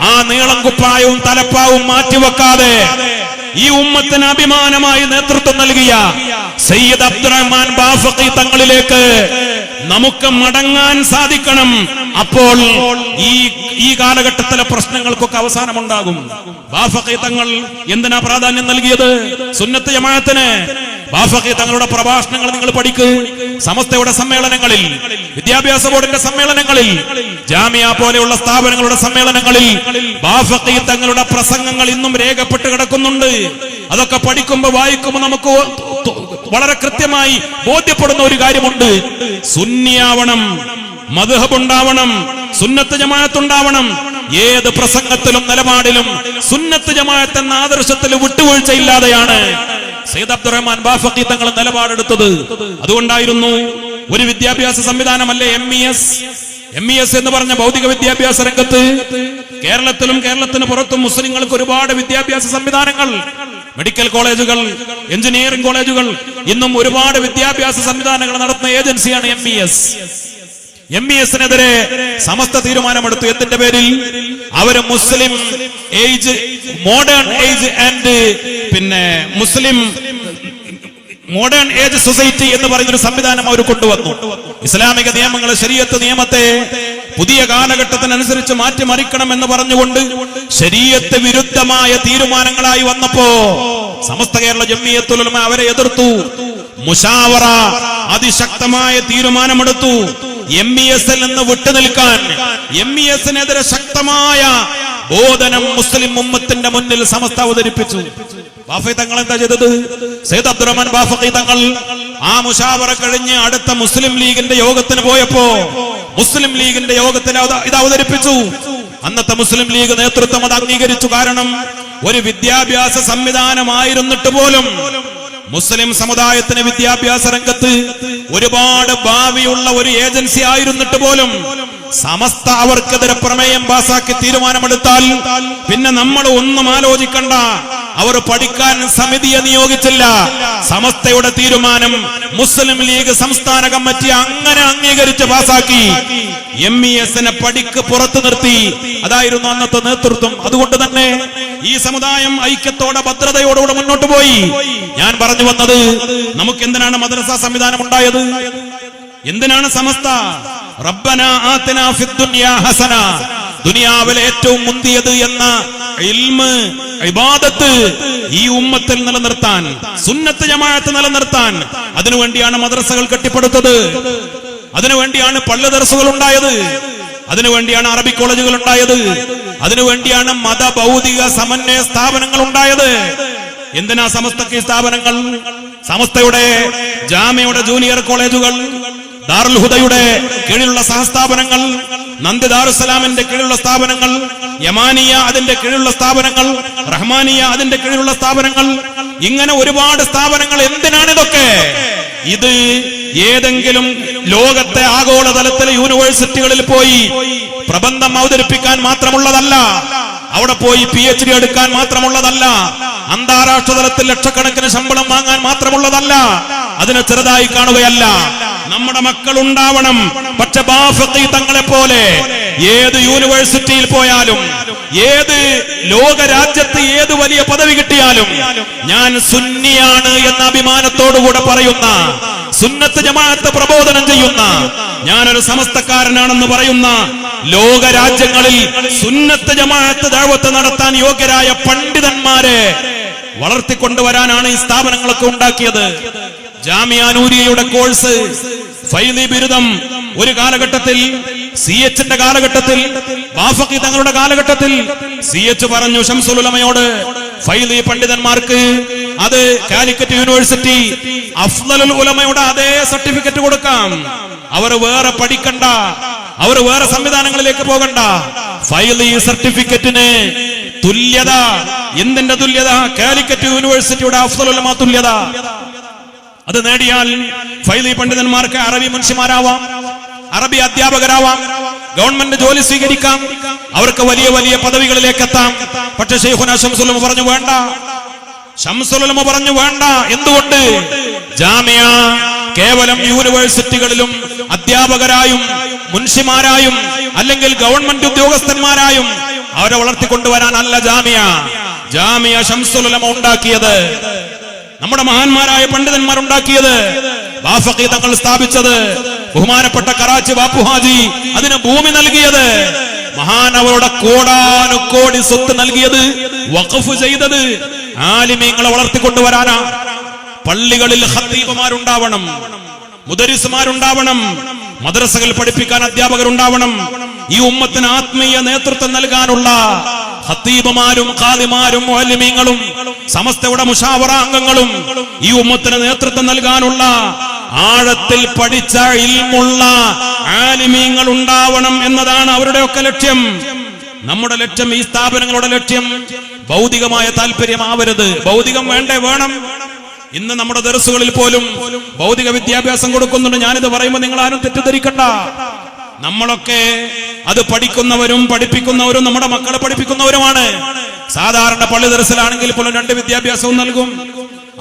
ആ നീളം കുപ്പായവും തലപ്പാവും മാറ്റിവെക്കാതെ ഈ ഉമ്മത്തിന് അഭിമാനമായി നേതൃത്വം നൽകിയ സയ്യിദ് അബ്ദുറഹ്മാൻ ബാഫഖി തങ്ങളിലേക്ക് നമുക്ക് മടങ്ങാൻ സാധിക്കണം. അപ്പോൾ ഈ കാലഘട്ടത്തിലെ പ്രശ്നങ്ങൾക്കൊക്കെ അവസാനമുണ്ടാകും. ബാഫഖി തങ്ങൾ എന്തിനാ പ്രാധാന്യം നൽകിയത്? സുന്നത്ത് ജമാഅത്തിന്. ബാഫഖി തങ്ങളുടെ പ്രഭാഷണങ്ങൾ നിങ്ങൾ പഠിക്ക്. സമസ്തയുടെ സമ്മേളനങ്ങളിൽ, വിദ്യാഭ്യാസ ബോർഡിന്റെ സമ്മേളനങ്ങളിൽ, ജാമിയ പോലെയുള്ള സ്ഥാപനങ്ങളുടെ സമ്മേളനങ്ങളിൽ ബാഫഖി തങ്ങളുടെ പ്രസംഗങ്ങൾ ഇന്നും രേഖപ്പെട്ട് കിടക്കുന്നുണ്ട്. അതൊക്കെ പഠിക്കുമ്പോൾ, വായിക്കുമ്പോൾ നമുക്ക് വളരെ കൃത്യമായി ബോധ്യപ്പെടുന്ന ഒരു കാര്യമുണ്ട്. സുന്നിയാവണം, മദ്ഹബ് ഉണ്ടാവണം, സുന്നത്ത് ജമാഅത്ത് ഉണ്ടാവണം. ഏത് പ്രസംഗത്തിലും നിലപാടിലും സുന്നത്ത് ജമാഅത്ത് എന്ന ആദർശത്തിൽ വിട്ടുവീഴ്ചയില്ലാതെയാണ് സയ്യിദ് അബ്ദുറഹ്മാൻ ബാഫഖി തങ്ങൾ നിലപാടെടുത്തത്. അതുകൊണ്ടായിരുന്നു ഒരു വിദ്യാഭ്യാസ സംവിധാനമല്ലേ MES എന്ന് പറഞ്ഞ ഭൗതിക വിദ്യാഭ്യാസ രംഗത്ത് കേരളത്തിലും കേരളത്തിന് പുറത്തും മുസ്ലിങ്ങൾക്ക് ഒരുപാട് വിദ്യാഭ്യാസ സംവിധാനങ്ങൾ, മെഡിക്കൽ കോളേജുകൾ, എഞ്ചിനീയറിംഗ് കോളേജുകൾ, ഇന്നും ഒരുപാട് വിദ്യാഭ്യാസ സംവിധാനങ്ങൾ നടത്തുന്ന ഏജൻസിയാണ് MES-നെതിരെ സമസ്ത തീരുമാനമെടുത്തു. എന്തിന്റെ പേരിൽ? അവര് Muslim age, modern age and Muslim modern age society എന്ന് പറയുന്നൊരു സംവിധാനം അവർ കൊണ്ടുവന്നു. ഇസ്ലാമിക നിയമങ്ങൾ, ശരീഅത്ത് നിയമത്തെ പുതിയ കാലഘട്ടത്തിനനുസരിച്ച് മാറ്റിമറിക്കണം എന്ന് പറഞ്ഞുകൊണ്ട് ശരീഅത്ത് വിരുദ്ധമായ തീരുമാനങ്ങളായി വന്നപ്പോ സമസ്ത കേരള ജംഇയ്യത്തുൽ ഉലമ അവരെ എതിർത്തു. മുശാവറ അതിശക്തമായ തീരുമാനമെടുത്തു. MES-ൽ നിന്ന് വിട്ടുനിൽക്കാൻ, MES-നെതിരെ ശക്തമായ ബോധനം മുസ്ലിം ഉമ്മത്തിന്റെ മുന്നിൽ സമസ്ത അവതരിപ്പിച്ചു. ബാഫഖി തങ്ങൾ എന്താ ചെയ്തത്? സയ്യിദ് അബ്ദുറഹ്മാൻ ബാഫഖി തങ്ങൾ ആ മുശാവറ കഴിഞ്ഞ് അടുത്ത മുസ്ലിം ലീഗിന്റെ യോഗത്തിന് പോയപ്പോ മുസ്ലിം ലീഗിന്റെ യോഗത്തിന് ഇത് അവതരിപ്പിച്ചു. അന്നത്തെ മുസ്ലിം ലീഗ് നേതൃത്വം അത് അംഗീകരിച്ചു. കാരണം ഒരു വിദ്യാഭ്യാസ സംവിധാനമായിരുന്നിട്ട് പോലും മുസ്ലിം സമുദായത്തിന് വിദ്യാഭ്യാസ രംഗത്ത് ഒരുപാട് ഭാവിയുള്ള ഒരു ഏജൻസി ആയിരുന്നിട്ട് പോലും സമസ്ത അവർക്കെതിരെ പ്രമേയം പാസാക്കി തീരുമാനമെടുത്താൽ പിന്നെ നമ്മൾ ഒന്നും ആലോചിക്കണ്ട. അവർ പഠിക്കാൻ സമിതിയെ നിയോഗിച്ചില്ല. സമസ്തയുടെ തീരുമാനം മുസ്ലിം ലീഗ് സംസ്ഥാന കമ്മിറ്റി അങ്ങനെ അംഗീകരിച്ച് പാസാക്കി. MES-നെ പഠിക്ക് പുറത്തു നിർത്തി. അതായിരുന്നു അന്നത്തെ നേതൃത്വം. അതുകൊണ്ട് തന്നെ ഈ സമുദായം ഐക്യത്തോടെ ഭദ്രതയോടുകൂടെ മുന്നോട്ട് പോയി. ഞാൻ പറഞ്ഞു വന്നത്, നമുക്ക് എന്തിനാണ് മദ്രസ സംവിധാനം ഉണ്ടായത്? എന്തിനാണ് സമസ്ത? റബ്ബനാ ആതിനാ ഫിദ്ദുനിയാ ഹസന, ദുനിയാവിലെ ഏറ്റവും മുന്തിയത് എന്ന ഇൽമ് ഇബാദത്ത് ഈ ഉമ്മത്തിൽ നിലനിർത്താൻ, സുന്നത്ത് ജമാഅത്ത് നിലനിർത്താൻ, അതിനുവേണ്ടിയാണ് മദ്രസകൾ കെട്ടിപ്പടുത്തത്. അതിനുവേണ്ടിയാണ് പള്ളി ദർസുകൾ ഉണ്ടായത്. അതിനുവേണ്ടിയാണ് അറബി കോളേജുകൾ ഉണ്ടായത്. അതിനുവേണ്ടിയാണ് മത ഭൗതിക സമന്വയ സ്ഥാപനങ്ങൾ ഉണ്ടായത്. എന്തിനാ സമസ്തക്ക് സ്ഥാപനങ്ങൾ? സമസ്തയുടെ ജാമിയുടെ ജൂനിയർ കോളേജുകൾ, ദാറുൽ ഹുദയുടെ കീഴിലുള്ള സഹസ്ഥാപനങ്ങൾ, നന്ദി ദാറുസ്സലാമിന്റെ കീഴിലുള്ള സ്ഥാപനങ്ങൾ, യമാനിയ അതിന്റെ കീഴിലുള്ള സ്ഥാപനങ്ങൾ, റഹ്മാനിയ അതിന്റെ കീഴിലുള്ള സ്ഥാപനങ്ങൾ, ഇങ്ങനെ ഒരുപാട് സ്ഥാപനങ്ങൾ. എന്തിനാണ് ഇതൊക്കെ? ഇത് ഏതെങ്കിലും ലോകത്തെ ആഗോളതലത്തിലെ യൂണിവേഴ്സിറ്റികളിൽ പോയി പ്രബന്ധം അവതരിപ്പിക്കാൻ മാത്രമുള്ളതല്ല. അവിടെ പോയി PhD എടുക്കാൻ മാത്രമുള്ളതല്ല. അന്താരാഷ്ട്ര തലത്തിൽ ലക്ഷക്കണക്കിന് ശമ്പളം വാങ്ങാൻ മാത്രമുള്ളതല്ല. അതിനെ ചെറുതായി കാണുകയല്ല. നമ്മുടെ മക്കൾ ഉണ്ടാവണം. പക്ഷെ ബാഫഖി തങ്ങളെ പോലെ ഏത് യൂണിവേഴ്സിറ്റിയിൽ പോയാലും, ഏത് ലോകരാജ്യത്ത് ഏത് വലിയ പദവി കിട്ടിയാലും ഞാൻ സുന്നിയാണ് എന്ന അഭിമാനത്തോടുകൂടെ പറയുന്ന, സുന്നത്ത് ജമാഅത്ത് പ്രബോധനം ചെയ്യുന്ന, ഞാനൊരു സമസ്തക്കാരനാണെന്ന് പറയുന്ന, ലോകരാജ്യങ്ങളിൽ സുന്നത്ത് ജമാഅത്ത് ദഅവത്ത് നടത്താൻ യോഗ്യരായ പണ്ഡിതന്മാരെ വളർത്തിക്കൊണ്ടുവരാനാണ് ഈ സ്ഥാപനങ്ങളൊക്കെ ഉണ്ടാക്കിയത്. ജാമിയ നൂരിയയുടെ കോഴ്സ്, ഫൈലി ബിരുദം ഒരു കാലഘട്ടത്തിൽ, CH-ന്റെ കാലഘട്ടത്തിൽ, ബാഫഖി തങ്ങളുടെ കാലഘട്ടത്തിൽ CH പറഞ്ഞു ശംസുൽ ഉലമയോട്, ഫൈലി പണ്ഡിതന്മാർക്ക് അത് കാലിക്കറ്റ് യൂണിവേഴ്സിറ്റി അഫ്ളലുൽ ഉലമയുടെ അതേ സർട്ടിഫിക്കറ്റ് കൊടുക്കാം. അവർ വേറെ പഠിക്കണ്ട, അവർ വേറെ സംവിധാനങ്ങളിലേക്ക് പോകണ്ട. ഫൈലി സർട്ടിഫിക്കറ്റിന് തുല്യത. എന്തിന്റെ തുല്യത? കാലിക്കറ്റ് യൂണിവേഴ്സിറ്റിയുടെ അഫ്ളലുൽ ഉലമ തുല്യത. അത് നേടിയാൽ ഫൈലി പണ്ഡിതന്മാർക്ക് അറബി മുൻഷിമാരാവാം, അറബി അധ്യാപകരാവാം, ഗവൺമെന്റ് ജോലി സ്വീകരിക്കാം, അവർക്ക് വലിയ വലിയ പദവികളിലേക്ക് എത്താം. പക്ഷെ ശൈഖുനാ ശംസുൽ ഉലമ പറഞ്ഞു വേണ്ട. ശംസുൽ ഉലമ പറഞ്ഞു വേണ്ട. എന്തുകൊണ്ട്? ജാമിയ കേവലം യൂണിവേഴ്സിറ്റികളിലും അധ്യാപകരായും മുൻഷിമാരായും അല്ലെങ്കിൽ ഗവൺമെന്റ് ഉദ്യോഗസ്ഥന്മാരായും അവരെ വളർത്തിക്കൊണ്ടുവരാനല്ല ജാമിയ. ജാമിയ ശംസുൽ ഉലമ ഉണ്ടാക്കിയത്, നമ്മുടെ മഹാന്മാരായ പണ്ഡിതന്മാർ ഉണ്ടാക്കിയത്, ബാഫഖി തങ്ങൾ സ്ഥാപിച്ചത്, ബഹുമാനപ്പെട്ട കറാച്ചി ബാപ്പു ഹാജി അതിന് ഭൂമി നൽകിയത്, മഹാനവരുടെ കോടാനുകോടി സ്വത്ത് നൽകിയത്, വഖഫ് ചെയ്തത് ആലിമീങ്ങളെ വളർത്തിക്കൊണ്ടുവരാനാ. പള്ളികളിൽ ഖത്തീബുമാരുണ്ടാവണം, മുദരിസുമാരുണ്ടാവണം, മദ്രസകൾ പഠിപ്പിക്കാൻ അധ്യാപകരുണ്ടാവണം. ഈ ഉമ്മത്തിന് ആത്മീയ നേതൃത്വം നൽകാനുള്ള ഖത്തീബുമാരും ഖാദിമാരും മുഅല്ലിമീങ്ങളും സമസ്തയുടെ മുശാവറ അംഗങ്ങളും ഈ ഉമ്മത്തിന് നേതൃത്വം നൽകാനുള്ള ആഴത്തിൽ പഠിച്ച ഇൽമുള്ള ആലിമീങ്ങൾ ഉണ്ടാവണം എന്നതാണ് അവരുടെയൊക്കെ ലക്ഷ്യം. നമ്മുടെ ലക്ഷ്യം, ഈ സ്ഥാപനങ്ങളുടെ ലക്ഷ്യം ഭൗതികമായ താല്പര്യമാവരുത്. ഭൗതികം വേണം. ഇന്ന് നമ്മുടെ ദർസുകളിൽ പോലും ഭൗതിക വിദ്യാഭ്യാസം കൊടുക്കുന്നുണ്ട്. ഞാനിത് പറയുമ്പോൾ നിങ്ങൾ ആരും തെറ്റിദ്ധരിക്കണ്ട. നമ്മളൊക്കെ അത് പഠിക്കുന്നവരും പഠിപ്പിക്കുന്നവരും നമ്മുടെ മക്കളെ പഠിപ്പിക്കുന്നവരുമാണ്. സാധാരണ പള്ളി ദർസിലാണെങ്കിൽ പോലും 2 വിദ്യാഭ്യാസവും നൽകും.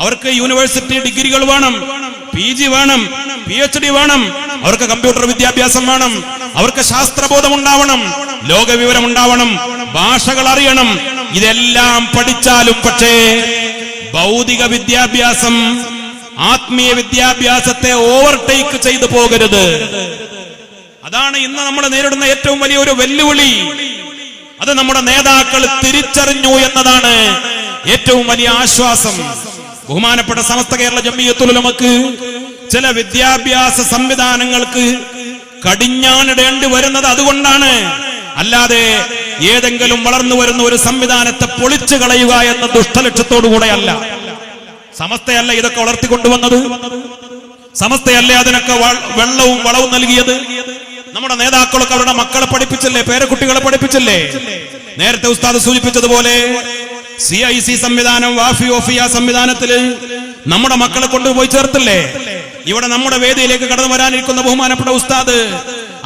അവർക്ക് യൂണിവേഴ്സിറ്റി ഡിഗ്രികൾ വേണം, PG വേണം, PhD വേണം, അവർക്ക് കമ്പ്യൂട്ടർ വിദ്യാഭ്യാസം വേണം, അവർക്ക് ശാസ്ത്രബോധം ഉണ്ടാവണം, ലോകവിവരം ഉണ്ടാവണം, ഭാഷകൾ അറിയണം. ഇതെല്ലാം പഠിച്ചാലും പക്ഷേ ഭൗതിക വിദ്യാഭ്യാസം ആത്മീയ വിദ്യാഭ്യാസത്തെ ഓവർടേക്ക് ചെയ്തു പോകരുത്. അതാണ് ഇന്ന് നമ്മൾ നേരിടുന്ന ഏറ്റവും വലിയ ഒരു വെല്ലുവിളി. അത് നമ്മുടെ നേതാക്കൾ തിരിച്ചറിഞ്ഞു എന്നതാണ് ഏറ്റവും വലിയ ആശ്വാസം. ബഹുമാനപ്പെട്ട സമസ്ത കേരള ജംഇയ്യത്തുൽ ഉലമക്ക് ചില വിദ്യാഭ്യാസ സംവിധാനങ്ങൾക്ക് കടിഞ്ഞാണിടേണ്ടി വരുന്നത് അതുകൊണ്ടാണ്. അല്ലാതെ ഏതെങ്കിലും വളർന്നു വരുന്ന ഒരു സംവിധാനത്തെ പൊളിച്ചു കളയുക എന്ന ദുഷ്ടലക്ഷ്യത്തോടുകൂടെയല്ല. സമസ്തയല്ല ഇതൊക്കെ വളർത്തിക്കൊണ്ടുവന്നത്, സമസ്തയല്ലേ അതിനൊക്കെ വെള്ളവും വളവും നൽകിയത്. നമ്മുടെ നേതാക്കളൊക്കെ അവരുടെ മക്കളെ പഠിപ്പിച്ചില്ലേ, പേരക്കുട്ടികളെ പഠിപ്പിച്ചില്ലേ? നേരത്തെ ഉസ്താദ് സൂചിപ്പിച്ചതുപോലെ CIC സംവിധാനം, വാഫി ഓഫിയ സംവിധാനത്തില് നമ്മുടെ മക്കളെ കൊണ്ടുപോയി ചേർത്തില്ലേ? ഇവിടെ നമ്മുടെ വേദിയിലേക്ക് കടന്നു വരാനിരിക്കുന്ന ബഹുമാനപ്പെട്ട ഉസ്താദ്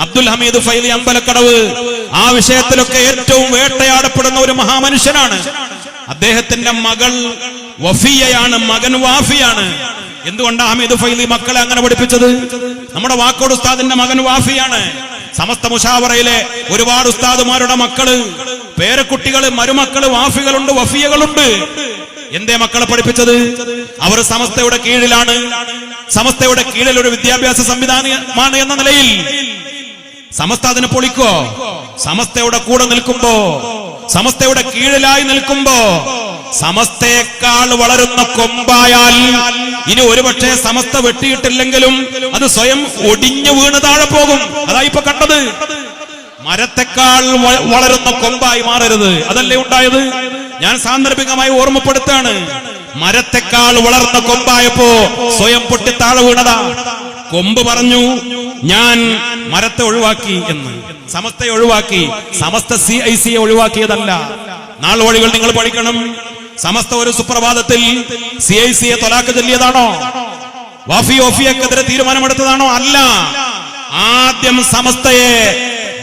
അബ്ദുൽ ഹമീദ് ഫൈലി അമ്പലക്കടവ് ആ വിഷയത്തിലൊക്കെ ഏറ്റവും വേട്ടയാടപ്പെടുന്ന ഒരു മഹാമനുഷ്യനാണ്. അദ്ദേഹത്തിന്റെ മകൾ വഫിയയാണ്, മകൻ വാഫിയാണ്. എന്തുകൊണ്ടാണ് ഹമീദ് ഫൈലി മക്കളെ അങ്ങനെ പഠിപ്പിച്ചത്? നമ്മുടെ വാക്കോട് ഉസ്താദിന്റെ മകൻ വാഫിയാണ്. സമസ്ത മുശാവറയിലെ ഒരുപാട് ഉസ്താദുമാരുടെ മക്കള്, പേരക്കുട്ടികള്, മരുമക്കള്, വാഫികളുണ്ട്, വഫിയകളുണ്ട്. എന്തേ മക്കളെ പഠിപ്പിച്ചത്? അവർ സമസ്തയുടെ കീഴിലാണ്, സമസ്തയുടെ കീഴിൽ ഒരു വിദ്യാഭ്യാസ സംവിധാനമാണ് എന്ന നിലയിൽ സമസ്ത അതിനെ പൊളിക്കോ? സമസ്തയുടെ കൂടെ നിൽക്കുമ്പോ, സമസ്തയുടെ കീഴിലായി നിൽക്കുമ്പോ, സമസ്തയേക്കാൾ വളരുന്ന കൊമ്പായാൽ ഇനി ഒരുപക്ഷെ സമസ്ത വെട്ടിയിട്ടില്ലെങ്കിലും അത് സ്വയം ഒടിഞ്ഞു വീണ് താഴെ പോകും. അതാ ഇപ്പൊ കണ്ടത്. മരത്തെക്കാൾ വളരുന്ന കൊമ്പായി മാറരുത്, അതല്ലേ ഉണ്ടായത്? ഞാൻ സാന്ദർഭികമായി ഓർമ്മപ്പെടുത്താണ്. മരത്തെക്കാൾ വളർന്ന കൊമ്പായപ്പോ സ്വയം പൊട്ടി താഴെ വീണതാ. കൊമ്പ് പറഞ്ഞു ഞാൻ മരത്തെ ഒഴിവാക്കി എന്ന്, സമസ്തയെ ഒഴിവാക്കി. സമസ്ത CICയെ ഒഴിവാക്കിയതല്ല. നാൾ വഴികൾ നിങ്ങൾ പഠിക്കണം. സമസ്ത ഒരു സുപ്രഭാതത്തിൽ CICയെ തൊലാക്ക് ചൊല്ലിയതാണോ? വാഫി ഓഫിയക്കെതിരെ തീരുമാനമെടുത്തതാണോ? അല്ല. ആദ്യം സമസ്തയെ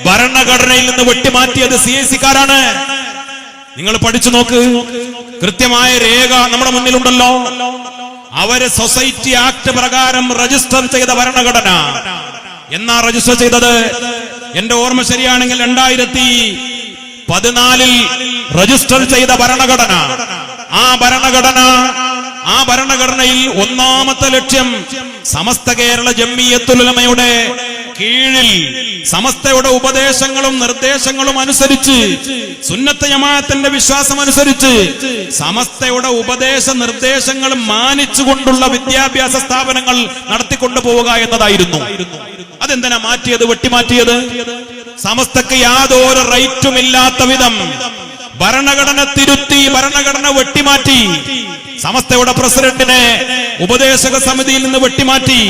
ഭരണഘടനയിൽ നിന്ന് വെട്ടിമാറ്റിയത് CICക്കാരാണ്. നിങ്ങൾ പഠിച്ചു നോക്ക്. കൃത്യമായ രേഖ നമ്മുടെ മുന്നിലുണ്ടല്ലോ. അവര് സൊസൈറ്റി ആക്ട് പ്രകാരം രജിസ്റ്റർ ചെയ്ത ഭരണഘടന. എന്നാ രജിസ്റ്റർ ചെയ്തത്? എന്റെ ഓർമ്മ ശരിയാണെങ്കിൽ 2014 രജിസ്റ്റർ ചെയ്ത ഭരണഘടന. ആ ഭരണഘടനയിൽ ഒന്നാമത്തെ ലക്ഷ്യം സമസ്ത കേരള ജംഇയ്യത്തുൽ ഉലമയുടെ കീഴിൽ സമസ്തയുടെ ഉപദേശങ്ങളും നിർദ്ദേശങ്ങളും അനുസരിച്ച്, സുന്നത്ത് ജമാഅത്തിന്റെ വിശ്വാസം അനുസരിച്ച് സമസ്തയുടെ ഉപദേശ നിർദ്ദേശങ്ങൾ മാനിച്ചുകൊണ്ടുള്ള വിദ്യാഭ്യാസ സ്ഥാപനങ്ങൾ നടത്തിക്കൊണ്ടു പോവുക എന്നതായിരുന്നു. അതെന്തിനാ മാറ്റിയത്, വെട്ടിമാറ്റിയത്? സമസ്തക്ക് യാതൊരു റൈറ്റും ഇല്ലാത്ത വിധം ഭരണഘടന തിരുത്തി, ഭരണഘടന വെട്ടിമാറ്റി. സമസ്തയുടെ പ്രസിഡന്റിനെ ഉപദേശക സമിതിയിൽ നിന്ന് വെട്ടിമാറ്റി.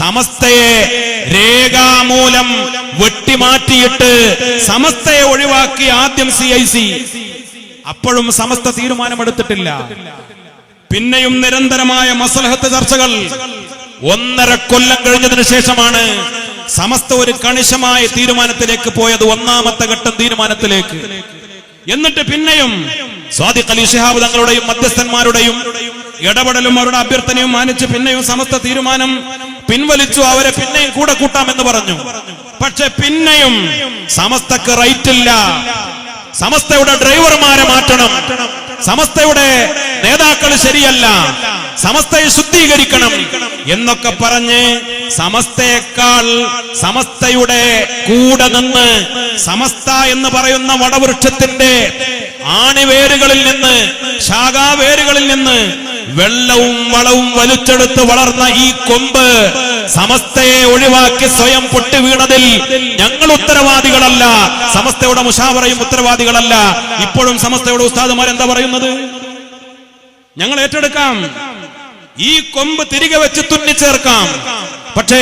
സമസ്തയെ രേഖാമൂലം വെട്ടിമാറ്റിയിട്ട് സമസ്തയെ ഒഴിവാക്കി ആദ്യം CIC. അപ്പോഴും സമസ്ത തീരുമാനമെടുത്തിട്ടില്ല. പിന്നെയും നിരന്തരമായ മസ്ലഹത്ത് ചർച്ചകൾ. 1.5 കൊല്ലം കഴിഞ്ഞതിന് ശേഷമാണ് സമസ്ത ഒരു കണിശമായ തീരുമാനത്തിലേക്ക് പോയത്, ഒന്നാമത്തെ ഘട്ടം തീരുമാനത്തിലേക്ക്. എന്നിട്ട് പിന്നെയും സ്വാദിഖ് അലി ശിഹാബ് തങ്ങളുടെയും മധ്യസ്ഥന്മാരുടെയും ഇടപെടലും അവരുടെ അഭ്യർത്ഥനയും മാനിച്ച് പിന്നെയും സമസ്ത തീരുമാനം പിൻവലിച്ചു. അവരെ പിന്നെയും കൂടെ കൂട്ടാമെന്ന് പറഞ്ഞു. പക്ഷെ പിന്നെയും സമസ്തക്ക് റൈറ്റില്ല. സമസ്തയുടെ ഡ്രൈവർമാരെ മാറ്റണം, സമസ്തയുടെ നേതാക്കൾ ശരിയല്ല, സമസ്തയെ ശുദ്ധീകരിക്കണം എന്നൊക്കെ പറഞ്ഞ് സമസ്തയേക്കാൾ സമസ്തയുടെ കൂടെ നിന്ന് സമസ്ത എന്ന് പറയുന്ന വടവൃക്ഷത്തിന്റെ ആണിവേരുകളിൽ നിന്ന്, ശാഖാവേരുകളിൽ നിന്ന് വെള്ളവും വളവും വലിച്ചെടുത്ത് വളർന്ന ഈ കൊമ്പ് സമസ്തയെ ഒഴിവാക്കി സ്വയം പൊട്ടി വീണതിൽ ഞങ്ങൾ ഉത്തരവാദികളല്ല, സമസ്തയുടെ മുശാവറയും ഉത്തരവാദികളല്ല. ഇപ്പോഴും സമസ്തയുടെ ഉസ്താദുമാർ എന്താ പറയുന്നത്? ഞങ്ങൾ ഏറ്റെടുക്കാം, ഈ കൊമ്പ് തിരികെ വെച്ച് തുന്നിച്ചേർക്കാം. പക്ഷേ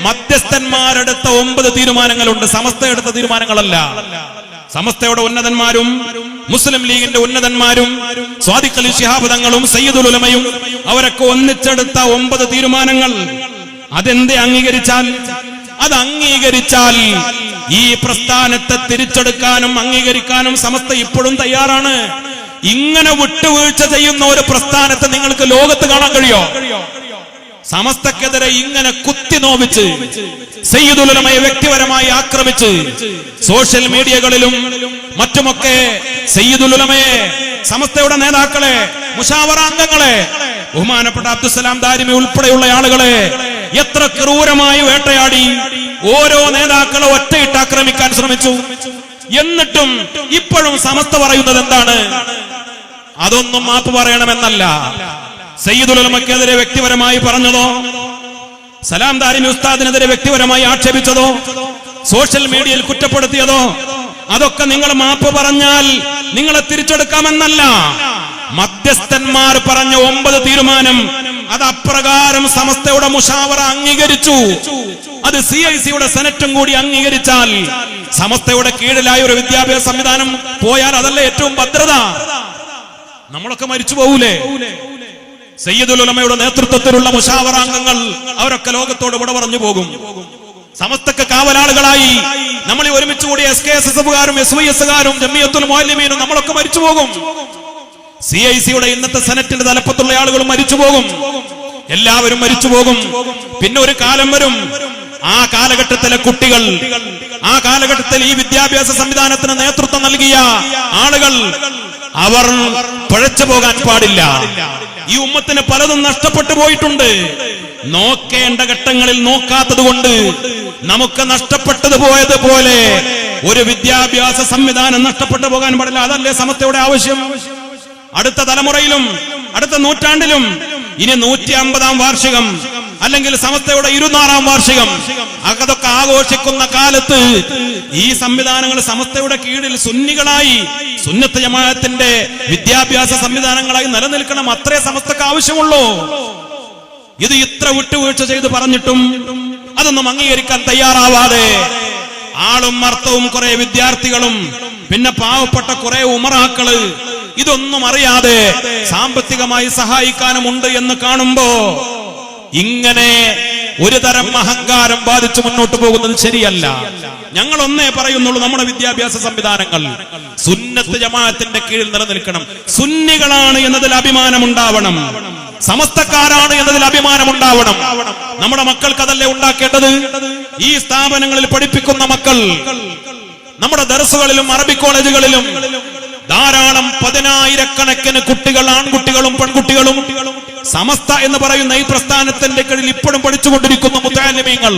മധ്യസ്ഥന്മാരെടുത്ത 9 തീരുമാനങ്ങളുണ്ട്, സമസ്ത എടുത്ത തീരുമാനങ്ങളല്ല. സമസ്തയുടെ ഉന്നതന്മാരും മുസ്ലിം ലീഗിന്റെ ഉന്നതന്മാരും സ്വാദിഖ് അലി ശിഹാബ് തങ്ങളും സയ്യിദുൽ ഉലമയും അവരൊക്കെ ഒന്നിച്ചെടുത്ത 9 തീരുമാനങ്ങൾ. അതെന്ത് അംഗീകരിച്ചാൽ? അത് അംഗീകരിച്ചാൽ ഈ പ്രസ്ഥാനത്തെ തിരിച്ചെടുക്കാനും അംഗീകരിക്കാനും സമസ്ത ഇപ്പോഴും തയ്യാറാണ്. ഇങ്ങനെ വിട്ടുവീഴ്ച ചെയ്യുന്ന ഒരു പ്രസ്ഥാനത്തെ നിങ്ങൾക്ക് ലോകത്ത് കാണാൻ കഴിയോ? സമസ്തക്കെതിരെ ഇങ്ങനെ കുത്തി നോവിച്ച് സയ്യിദുൽ ഉലമയെ വ്യക്തിപരമായി ആക്രമിച്ച് സോഷ്യൽ മീഡിയകളിലും മറ്റുമൊക്കെ സയ്യിദുൽ ഉലമയെ, സമസ്തയുടെ നേതാക്കളെ, മുശാവറ അംഗങ്ങളെ, ബഹുമാനപ്പെട്ട അബ്ദുസ്സലാം ദാരിമി ഉൾപ്പെടെയുള്ള ആളുകളെ എത്ര ക്രൂരമായി വേട്ടയാടി. ഓരോ നേതാക്കളെ ഒറ്റയിട്ട് ആക്രമിക്കാൻ ശ്രമിച്ചു. എന്നിട്ടും ഇപ്പോഴും സമസ്ത പറയുന്നത് എന്താണ്? അതൊന്നും മാപ്പ് പറയണമെന്നല്ല. സയ്യിദുൽ ഉലമക്കെതിരെ വ്യക്തിപരമായി പറഞ്ഞതോ, സലാം ദാരിമി ഉസ്താദിനെതിരെ വ്യക്തിപരമായി ആക്ഷേപിച്ചതോ, സോഷ്യൽ മീഡിയയിൽ കുറ്റപ്പെടുത്തിയതോ അതൊക്കെ നിങ്ങൾ മാപ്പ് പറഞ്ഞാൽ നിങ്ങളെ തിരിച്ചെടുക്കാമെന്നല്ല. മധ്യസ്ഥന്മാർ പറഞ്ഞ 9 തീരുമാനം അത് അപ്രകാരം സമസ്തയുടെ മുശാവറ അംഗീകരിച്ചു. അത് CIC-യുടെ സെനറ്റും കൂടി അംഗീകരിച്ചാൽ സമസ്തയുടെ കീഴിലായ ഒരു വിദ്യാഭ്യാസ സംവിധാനം പോയാൽ അതല്ലേ ഏറ്റവും ഭദ്രത. നമ്മളൊക്കെ മരിച്ചു പോകൂലേ? സയ്യിദുൽ ഉലമയുടെ നേതൃത്വത്തിലുള്ള മുശാവറ അംഗങ്ങൾ അവരൊക്കെ ലോകത്തോട് വിട പറഞ്ഞു പോകും. സമസ്തക്ക് കാവലാളുകളായി നമ്മൾ ഒരുമിച്ച് കൂടി SKSSകാരും SYSകാരും ജമിയത്തുൽ മുഅല്ലിമീനും നമ്മളൊക്കെ മരിച്ചു പോകും. CIC-യുടെ ഇന്നത്തെ സെനറ്റിന്റെ തലപ്പത്തുള്ള ആളുകളും മരിച്ചു പോകും. എല്ലാവരും മരിച്ചു പോകും. പിന്നെ ഒരു കാലം വരും, ആ കാലഘട്ടത്തിലെ കുട്ടികൾ, ആ കാലഘട്ടത്തിൽ ഈ വിദ്യാഭ്യാസ സംവിധാനത്തിന് നേതൃത്വം നൽകിയ ആളുകൾ അവർ പഴച്ചു പോകാൻ പാടില്ല. ഈ ഉമ്മത്തിന് പലതും നഷ്ടപ്പെട്ടു പോയിട്ടുണ്ട്. നോക്കേണ്ട ഘട്ടങ്ങളിൽ നോക്കാത്തത് കൊണ്ട് നമുക്ക് നഷ്ടപ്പെട്ടത് പോയതുപോലെ ഒരു വിദ്യാഭ്യാസ സംവിധാനം നഷ്ടപ്പെട്ടു പോകാൻ പാടില്ല. അതല്ലേ സമസ്തയുടെ ആവശ്യം? അടുത്ത തലമുറയിലും അടുത്ത നൂറ്റാണ്ടിലും ഇനി 150-ാം വാർഷികം അല്ലെങ്കിൽ സമസ്തയുടെ 200-ാം വാർഷികം അതൊക്കെ ആഘോഷിക്കുന്ന കാലത്ത് ഈ സംവിധാനങ്ങൾ സമസ്തയുടെ കീഴിൽ സുന്നികളായി സുന്നത്ത് ജമാഅത്തിന്റെ വിദ്യാഭ്യാസ സംവിധാനങ്ങളായി നിലനിൽക്കണം. അത്രേ സമസ്തക്ക് ആവശ്യമുള്ളൂ. ഇത് ഇത്ര വിട്ടുവീഴ്ച ചെയ്ത് പറഞ്ഞിട്ടും അതൊന്നും അംഗീകരിക്കാൻ തയ്യാറാവാതെ ആളും അർത്ഥവും കുറെ വിദ്യാർത്ഥികളും പിന്നെ പാവപ്പെട്ട കുറെ ഉമറാക്കള് ഇതൊന്നും അറിയാതെ സാമ്പത്തികമായി സഹായിക്കാനുമുണ്ട് എന്ന് കാണുമ്പോ ഇങ്ങനെ ഒരു തരം അഹങ്കാരം ബാധിച്ചു മുന്നോട്ട് പോകുന്നത് ശരിയല്ല. ഞങ്ങൾ ഒന്നേ പറയുന്നുള്ളൂ, നമ്മുടെ വിദ്യാഭ്യാസ സംവിധാനങ്ങൾ സുന്നത്ത് ജമാഅത്തിന്റെ കീഴിൽ നിലനിൽക്കണം. സുന്നികളാണ് എന്നതിൽ അഭിമാനമുണ്ടാവണം, സമസ്തക്കാരാണ് എന്നതിൽ അഭിമാനമുണ്ടാവണം. നമ്മുടെ മക്കൾക്ക് അതല്ലേ ഉണ്ടാക്കേണ്ടത്? ഈ സ്ഥാപനങ്ങളിൽ പഠിപ്പിക്കുന്ന മക്കൾ നമ്മുടെ ദർസുകളിലും അറബി കോളേജുകളിലും ധാരാളം 10,000-കണക്കിന് കുട്ടികൾ, ആൺകുട്ടികളും പെൺകുട്ടികളും സമസ്ത എന്ന് പറയുന്ന ഈ പ്രസ്ഥാനത്തിന്റെ കീഴിൽ ഇപ്പോഴും പഠിച്ചുകൊണ്ടിരിക്കുന്ന മുതഅല്ലിമീങ്ങൾ,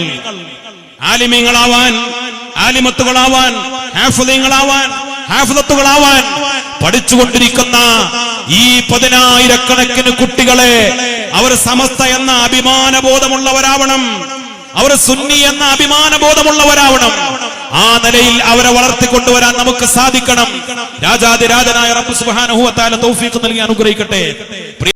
ആലിമീങ്ങളാവാൻ, ആലിമത്തുകളാവാൻ, ഹാഫിളീങ്ങളാവാൻ, ഹാഫിളത്തുകളാവാൻ പഠിച്ചുകൊണ്ടിരിക്കുന്ന ഈ 10,000-കണക്കിന് കുട്ടികളെ അവർ സമസ്ത എന്ന അഭിമാനബോധമുള്ളവരാവണം, അവർ സുന്നി എന്ന അഭിമാനബോധമുള്ളവരാവണം. ആ നിലയിൽ അവരെ വളർത്തിക്കൊണ്ടുവരാൻ നമുക്ക് സാധിക്കണം. രാജാതിരാജനായ റബ്ബ് സുബ്ഹാനഹു വ തആല തൗഫീഖ് നൽകി അനുഗ്രഹിക്കട്ടെ.